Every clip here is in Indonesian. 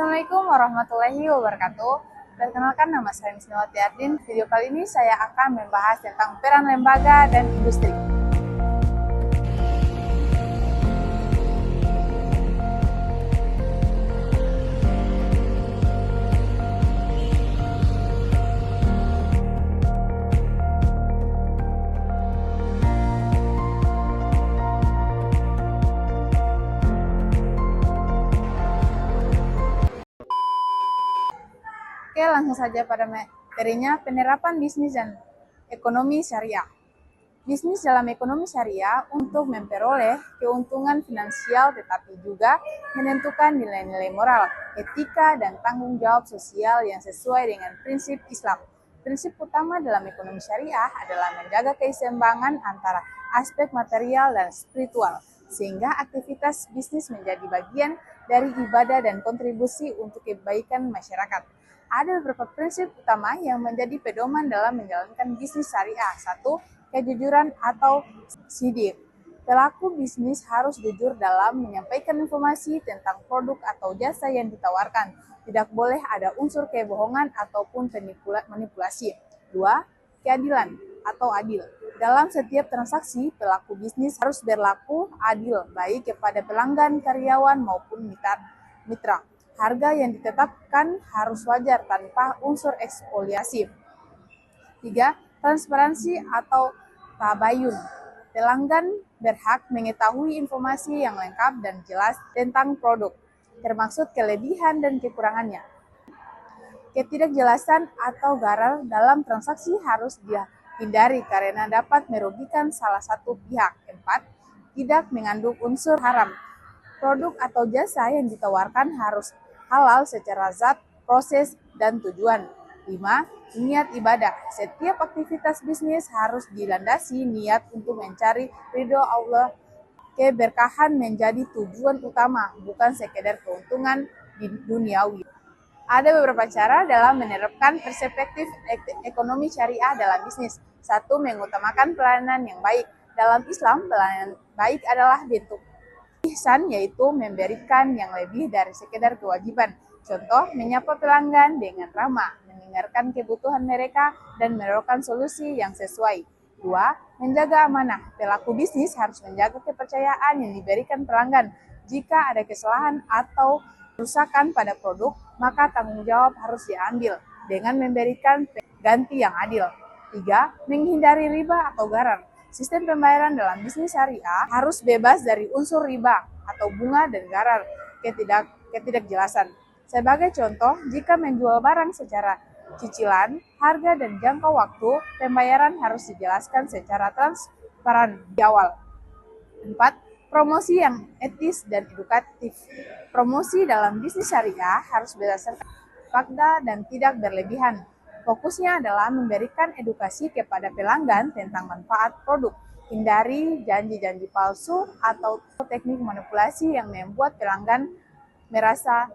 Assalamualaikum warahmatullahi wabarakatuh. Perkenalkan, nama saya Misnawati Ardin. Video kali ini saya akan membahas tentang peran lembaga dan industri. Oke, langsung saja pada materinya, penerapan bisnis dan ekonomi syariah. Bisnis dalam ekonomi syariah untuk memperoleh keuntungan finansial tetapi juga menentukan nilai-nilai moral, etika, dan tanggung jawab sosial yang sesuai dengan prinsip Islam. Prinsip utama dalam ekonomi syariah adalah menjaga keseimbangan antara aspek material dan spiritual, sehingga aktivitas bisnis menjadi bagian dari ibadah dan kontribusi untuk kebaikan masyarakat. Ada beberapa prinsip utama yang menjadi pedoman dalam menjalankan bisnis syariah. 1. Kejujuran atau sidik. Pelaku bisnis harus jujur dalam menyampaikan informasi tentang produk atau jasa yang ditawarkan. Tidak boleh ada unsur kebohongan ataupun manipulasi. 2. Keadilan atau adil. Dalam setiap transaksi, pelaku bisnis harus berlaku adil, baik kepada pelanggan, karyawan, maupun mitra. Harga yang ditetapkan harus wajar tanpa unsur eksploitasi. 3. Transparansi atau tabayun. Pelanggan berhak mengetahui informasi yang lengkap dan jelas tentang produk, termasuk kelebihan dan kekurangannya. Ketidakjelasan atau garal dalam transaksi harus dihindari karena dapat merugikan salah satu pihak. 4. Tidak mengandung unsur haram. Produk atau jasa yang ditawarkan harus halal secara zat, proses, dan tujuan. 5. Niat ibadah. Setiap aktivitas bisnis harus dilandasi niat untuk mencari ridho Allah. Keberkahan menjadi tujuan utama, bukan sekedar keuntungan duniawi. Ada beberapa cara dalam menerapkan perspektif ekonomi syariah dalam bisnis. 1. Mengutamakan pelayanan yang baik. Dalam Islam, pelayanan baik adalah bentuk ihsan, yaitu memberikan yang lebih dari sekedar kewajiban. Contoh, menyapa pelanggan dengan ramah, mendengarkan kebutuhan mereka, dan menawarkan solusi yang sesuai. 2. Menjaga amanah. Pelaku bisnis harus menjaga kepercayaan yang diberikan pelanggan. Jika ada kesalahan atau kerusakan pada produk, maka tanggung jawab harus diambil dengan memberikan ganti yang adil. 3. Menghindari riba atau gharar. Sistem pembayaran dalam bisnis syariah harus bebas dari unsur riba atau bunga dan gharar ketidakjelasan. Sebagai contoh, jika menjual barang secara cicilan, harga dan jangka waktu pembayaran harus dijelaskan secara transparan di awal. 4. Promosi yang etis dan edukatif. Promosi dalam bisnis syariah harus berdasarkan fakta dan tidak berlebihan. Fokusnya adalah memberikan edukasi kepada pelanggan tentang manfaat produk, hindari janji-janji palsu atau teknik manipulasi yang membuat pelanggan merasa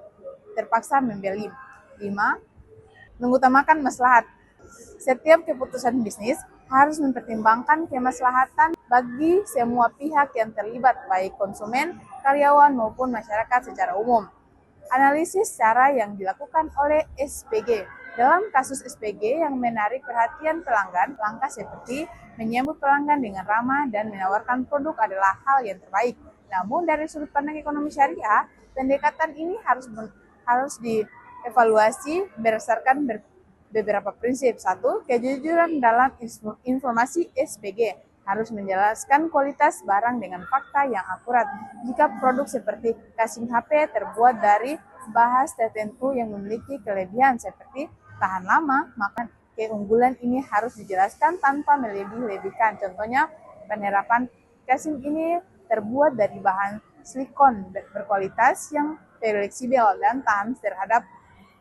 terpaksa membeli. 5. Mengutamakan maslahat. Setiap keputusan bisnis harus mempertimbangkan kemaslahatan bagi semua pihak yang terlibat, baik konsumen, karyawan, maupun masyarakat secara umum. Analisis cara yang dilakukan oleh SPG. Dalam kasus SPG yang menarik perhatian pelanggan, langkah seperti menyambut pelanggan dengan ramah dan menawarkan produk adalah hal yang terbaik. Namun dari sudut pandang ekonomi syariah, pendekatan ini harus dievaluasi berdasarkan beberapa prinsip. 1. Kejujuran dalam informasi SPG. Harus menjelaskan kualitas barang dengan fakta yang akurat. Jika produk seperti casing HP terbuat dari bahan tertentu yang memiliki kelebihan seperti tahan lama, maka keunggulan ini harus dijelaskan tanpa melebih-lebihkan. Contohnya, penerapan casing ini terbuat dari bahan silikon berkualitas yang fleksibel dan tahan terhadap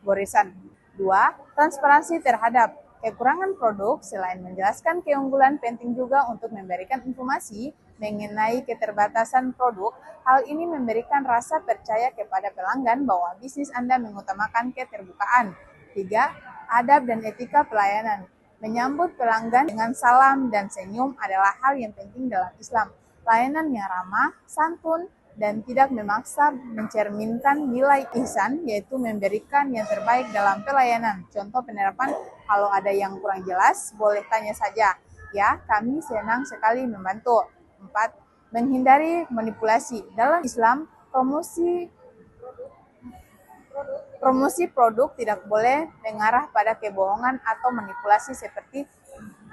goresan. 2. Transparansi terhadap kekurangan produk. Selain menjelaskan keunggulan, penting juga untuk memberikan informasi mengenai keterbatasan produk. Hal ini memberikan rasa percaya kepada pelanggan bahwa bisnis Anda mengutamakan keterbukaan. 3. Adab dan etika pelayanan. Menyambut pelanggan dengan salam dan senyum adalah hal yang penting dalam Islam. Pelayanan yang ramah, santun, dan tidak memaksa mencerminkan nilai ihsan, yaitu memberikan yang terbaik dalam pelayanan. Contoh penerapan, kalau ada yang kurang jelas, boleh tanya saja. Ya, kami senang sekali membantu. 4. Menghindari manipulasi. Dalam Islam, promosi produk tidak boleh mengarah pada kebohongan atau manipulasi seperti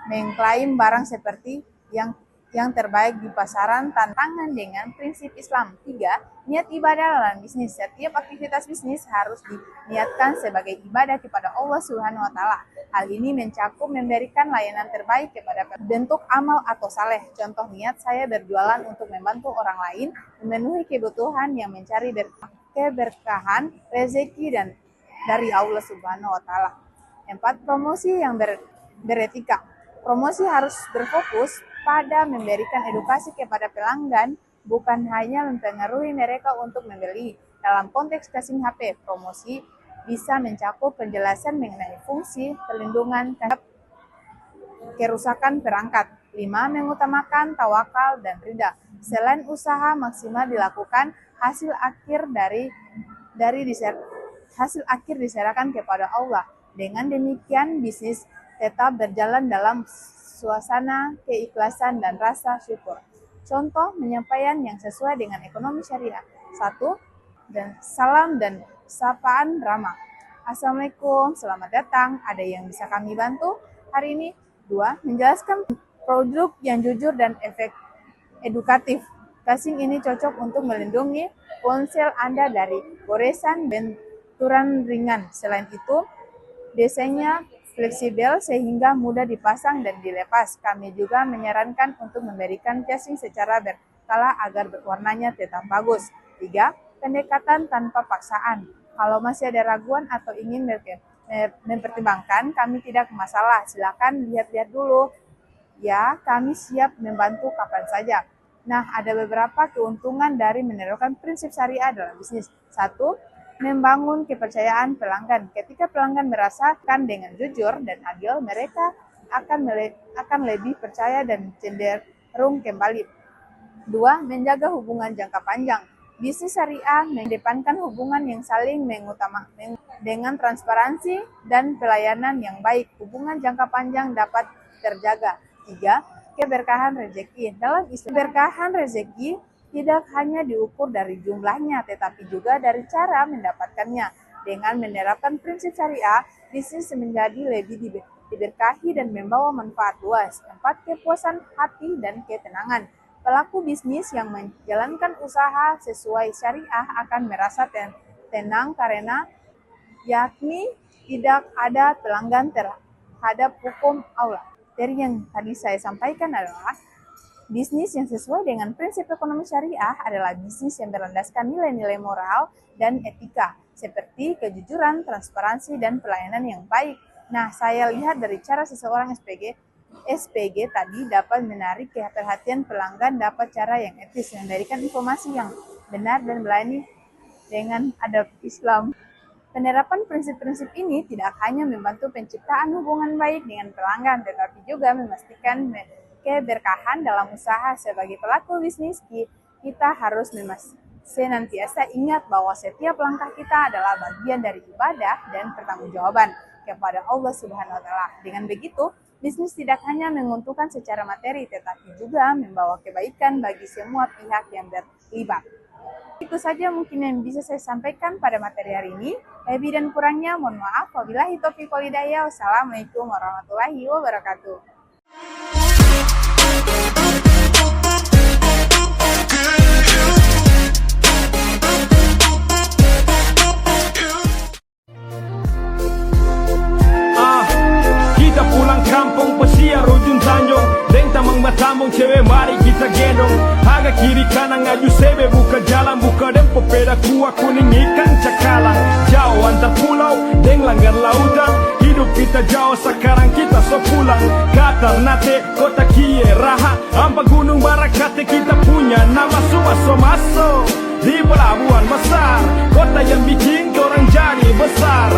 mengklaim barang seperti yang terbaik di pasaran, tantangan dengan prinsip Islam. 3. Niat ibadah dalam bisnis. Setiap aktivitas bisnis harus diniatkan sebagai ibadah kepada Allah Subhanahu wa Ta'ala. Hal ini mencakup memberikan layanan terbaik kepada bentuk amal atau saleh. Contoh niat saya berjualan untuk membantu orang lain memenuhi kebutuhan yang mencari keberkahan, rezeki dan dari Allah Subhanahu wa Ta'ala. 4. Promosi yang beretika. Promosi harus berfokus pada memberikan edukasi kepada pelanggan, bukan hanya mempengaruhi mereka untuk membeli. Dalam konteks casing HP, promosi bisa mencakup penjelasan mengenai fungsi, perlindungan terhadap kerusakan perangkat. 5. Mengutamakan tawakal dan ridha. Selain usaha maksimal dilakukan, hasil akhir diserahkan kepada Allah. Dengan demikian, bisnis tetap berjalan dalam suasana keikhlasan dan rasa syukur. Contoh penyampaian yang sesuai dengan ekonomi syariah. 1. Dan salam dan sapaan ramah. Assalamualaikum, selamat datang. Ada yang bisa kami bantu hari ini? 2. Menjelaskan produk yang jujur dan edukatif. Casing ini cocok untuk melindungi ponsel Anda dari goresan benturan ringan. Selain itu, desainnya fleksibel sehingga mudah dipasang dan dilepas. Kami juga menyarankan untuk memberikan casing secara berkala agar warnanya tetap bagus. 3. Pendekatan tanpa paksaan. Kalau masih ada raguan atau ingin mempertimbangkan, kami tidak masalah. Silakan lihat-lihat dulu. Ya, kami siap membantu kapan saja. Nah, ada beberapa keuntungan dari menerapkan prinsip syariah dalam bisnis. 1. Membangun kepercayaan pelanggan. Ketika pelanggan merasakan dengan jujur dan adil, mereka akan lebih percaya dan cenderung kembali. 2. Menjaga hubungan jangka panjang. Bisnis syariah mengedepankan hubungan yang saling mengutamakan dengan transparansi dan pelayanan yang baik. Hubungan jangka panjang dapat terjaga. 3. Keberkahan rezeki. Dalam Islam, keberkahan rezeki tidak hanya diukur dari jumlahnya, tetapi juga dari cara mendapatkannya. Dengan menerapkan prinsip syariah, bisnis menjadi lebih diberkahi dan membawa manfaat luas. 4. Kepuasan hati dan ketenangan. Pelaku bisnis yang menjalankan usaha sesuai syariah akan merasa tenang karena yakni tidak ada pelanggan terhadap hukum Allah. Dari yang tadi saya sampaikan adalah bisnis yang sesuai dengan prinsip ekonomi syariah adalah bisnis yang berlandaskan nilai-nilai moral dan etika, seperti kejujuran, transparansi, dan pelayanan yang baik. Nah, saya lihat dari cara seseorang SPG tadi dapat menarik perhatian pelanggan, dapat cara yang etis, memberikan informasi yang benar dan melayani dengan adab Islam. Penerapan prinsip-prinsip ini tidak hanya membantu penciptaan hubungan baik dengan pelanggan, tetapi juga memastikan keberkahan dalam usaha. Sebagai pelaku bisnis, kita harus senantiasa ingat bahwa setiap langkah kita adalah bagian dari ibadah dan pertanggungjawaban kepada Allah Subhanahu wa Ta'ala. Dengan begitu, bisnis tidak hanya menguntungkan secara materi, tetapi juga membawa kebaikan bagi semua pihak yang terlibat. Itu saja mungkin yang bisa saya sampaikan pada materi hari ini. Lebih dan kurangnya mohon maaf. Wabillahi taufiq wal hidayah. Wassalamualaikum warahmatullahi wabarakatuh. Kita pulang kampung pesiar ujung tanjung, deng tamang matambong cewek mari kita gendong. Agak kiri kanan ngaju sebe buka jalan, buka dempo peda kuah kuning ikan cakalang. Jauh antar pulau deng langgar lautan, hidup kita jauh sekarang kita so pulang. Kata Ternate kota kie raha, ampa gunung Barakate kita punya nama Sumaso Maso. Di pelabuhan besar, kota yang bikin orang jadi besar.